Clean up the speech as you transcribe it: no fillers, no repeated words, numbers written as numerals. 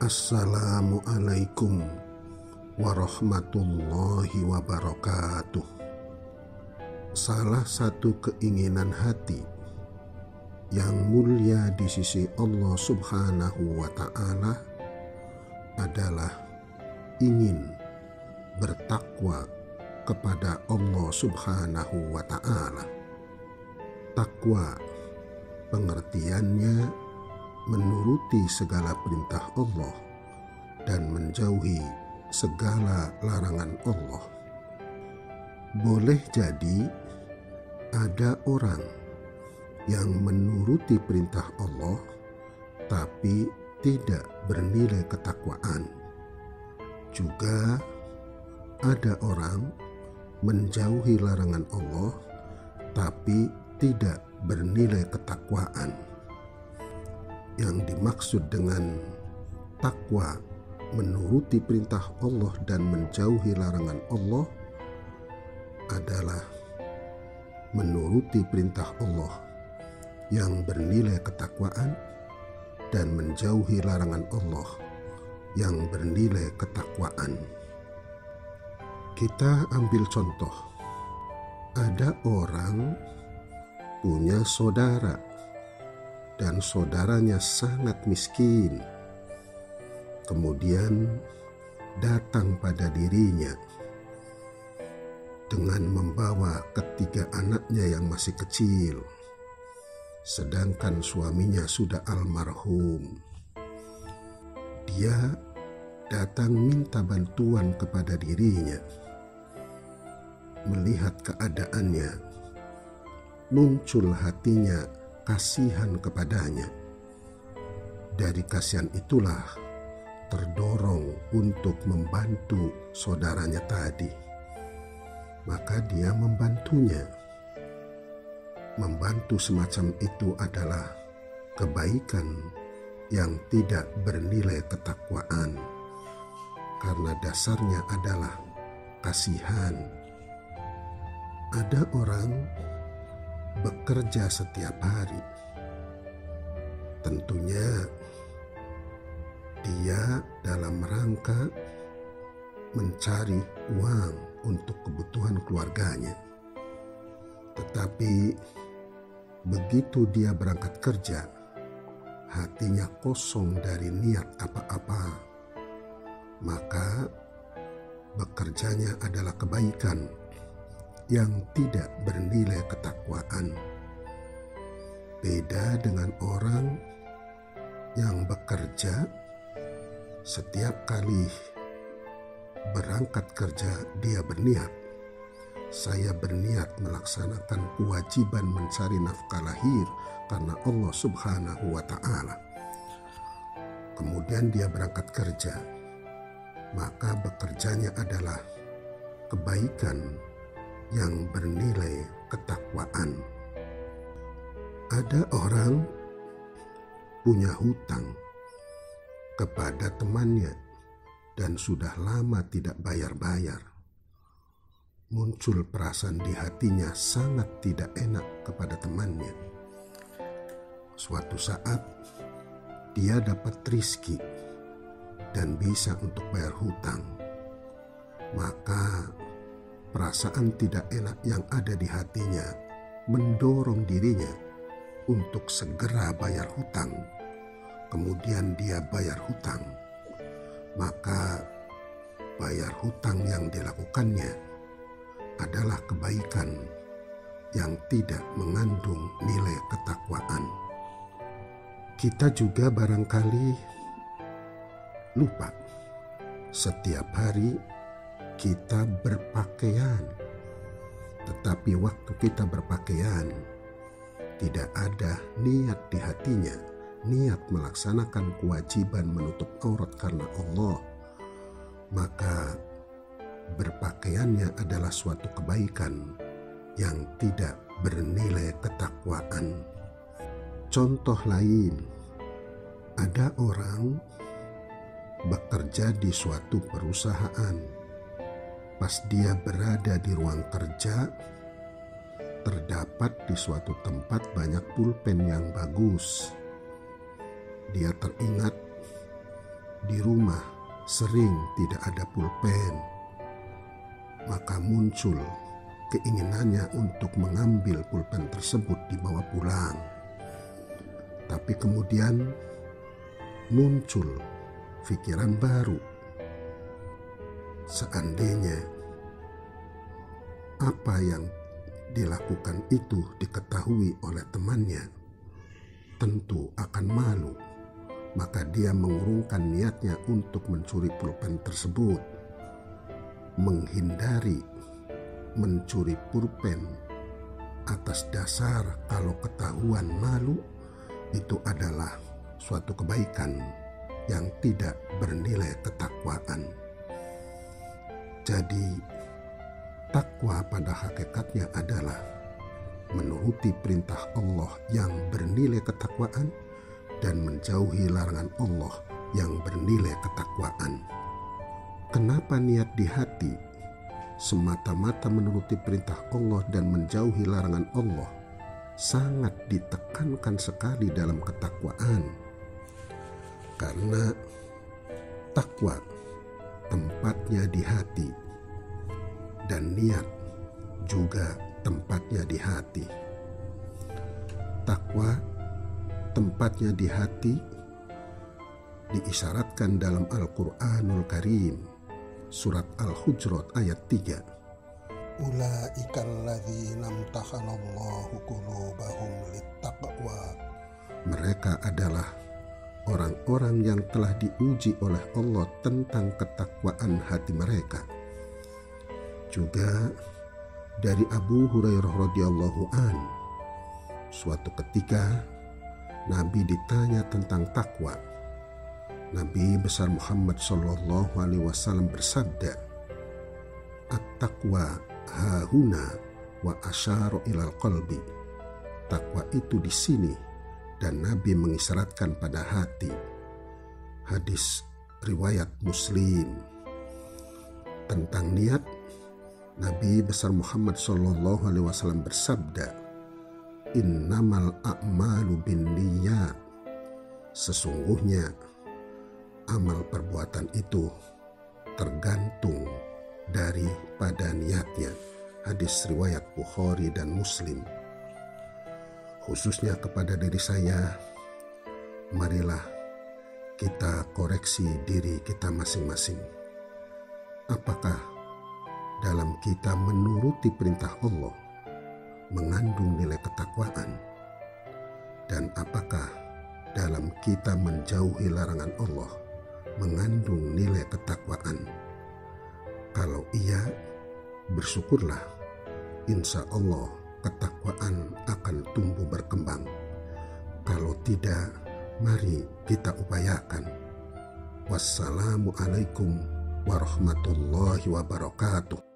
Assalamualaikum warahmatullahi wabarakatuh. Salah satu keinginan hati yang mulia di sisi Allah Subhanahu wa Ta'ala adalah ingin bertakwa kepada Allah Subhanahu wa Ta'ala. Takwa pengertiannya menuruti segala perintah Allah dan menjauhi segala larangan Allah. Boleh jadi ada orang yang menuruti perintah Allah tapi tidak bernilai ketakwaan. Juga ada orang menjauhi larangan Allah tapi tidak bernilai ketakwaan. Yang dimaksud dengan takwa menuruti perintah Allah dan menjauhi larangan Allah adalah menuruti perintah Allah yang bernilai ketakwaan dan menjauhi larangan Allah yang bernilai ketakwaan. Kita ambil contoh. Ada orang punya saudara dan saudaranya sangat miskin. Kemudian datang pada dirinya dengan membawa ketiga anaknya yang masih kecil, sedangkan suaminya sudah almarhum. Dia datang minta bantuan kepada dirinya. Melihat keadaannya, muncul hatinya kasihan kepadanya. Dari kasihan itulah terdorong untuk membantu saudaranya tadi. Maka dia membantunya. Membantu semacam itu adalah kebaikan yang tidak bernilai ketakwaan, karena dasarnya adalah kasihan. Ada orang bekerja setiap hari. Tentunya dia dalam rangka mencari uang untuk kebutuhan keluarganya. Tetapi begitu dia berangkat kerja, hatinya kosong dari niat apa-apa. Maka bekerjanya adalah kebaikan yang tidak bernilai ketakwaan. Beda dengan orang yang bekerja, setiap kali berangkat kerja dia berniat, saya berniat melaksanakan kewajiban mencari nafkah lahir karena Allah Subhanahu wa Ta'ala. Kemudian dia berangkat kerja, maka bekerjanya adalah kebaikan yang bernilai ketakwaan. Ada orang punya hutang kepada temannya dan sudah lama tidak bayar-bayar. Muncul perasaan di hatinya sangat tidak enak kepada temannya. Suatu saat dia dapat rezeki dan bisa untuk bayar hutang. Maka perasaan tidak enak yang ada di hatinya mendorong dirinya untuk segera bayar hutang. Kemudian dia bayar hutang. Maka bayar hutang yang dilakukannya adalah kebaikan yang tidak mengandung nilai ketakwaan. Kita juga barangkali lupa setiap hari kita berpakaian, tetapi waktu kita berpakaian tidak ada niat di hatinya, niat melaksanakan kewajiban menutup aurat karena Allah. Maka berpakaiannya adalah suatu kebaikan yang tidak bernilai ketakwaan. Contoh lain, ada orang bekerja di suatu perusahaan. Pas dia berada di ruang kerja, terdapat di suatu tempat banyak pulpen yang bagus. Dia teringat di rumah sering tidak ada pulpen, maka muncul keinginannya untuk mengambil pulpen tersebut dibawa pulang. Tapi kemudian muncul pikiran baru. Seandainya apa yang dilakukan itu diketahui oleh temannya, tentu akan malu. Maka dia mengurungkan niatnya untuk mencuri pulpen tersebut, menghindari mencuri pulpen atas dasar kalau ketahuan malu itu adalah suatu kebaikan yang tidak bernilai ketakwaan. Jadi takwa pada hakikatnya adalah menuruti perintah Allah yang bernilai ketakwaan dan menjauhi larangan Allah yang bernilai ketakwaan. Kenapa niat di hati semata-mata menuruti perintah Allah dan menjauhi larangan Allah sangat ditekankan sekali dalam ketakwaan? Karena takwa tempatnya di hati dan niat juga tempatnya di hati. Takwa tempatnya di hati diisyaratkan dalam Al-Quranul Karim, surat Al-Hujurat ayat 3. Ulaikal ladzina imtahanallahu qulubahum littaqwa. Mereka adalah orang-orang yang telah diuji oleh Allah tentang ketakwaan hati mereka. Juga dari Abu Hurairah radhiyallahu an, suatu ketika Nabi ditanya tentang takwa. Nabi besar Muhammad sallallahu alaihi wasallam bersabda, "At-taqwa hahuna wa asyara ilal qalbi." Takwa itu di sini, dan Nabi mengisyaratkan pada hati. Hadis riwayat Muslim. Tentang niat, Nabi besar Muhammad sallallahu alaihi wasallam bersabda, "Innamal a'malu binniyat." Sesungguhnya amal perbuatan itu tergantung daripada niatnya. Hadis riwayat Bukhari dan Muslim. Khususnya kepada diri saya, marilah kita koreksi diri kita masing-masing. Apakah dalam kita menuruti perintah Allah mengandung nilai ketakwaan, dan apakah dalam kita menjauhi larangan Allah mengandung nilai ketakwaan? Kalau iya, bersyukurlah, insya Allah ketakwaan akan tumbuh berkembang. Kalau tidak, mari kita upayakan. Wassalamualaikum warahmatullahi wabarakatuh.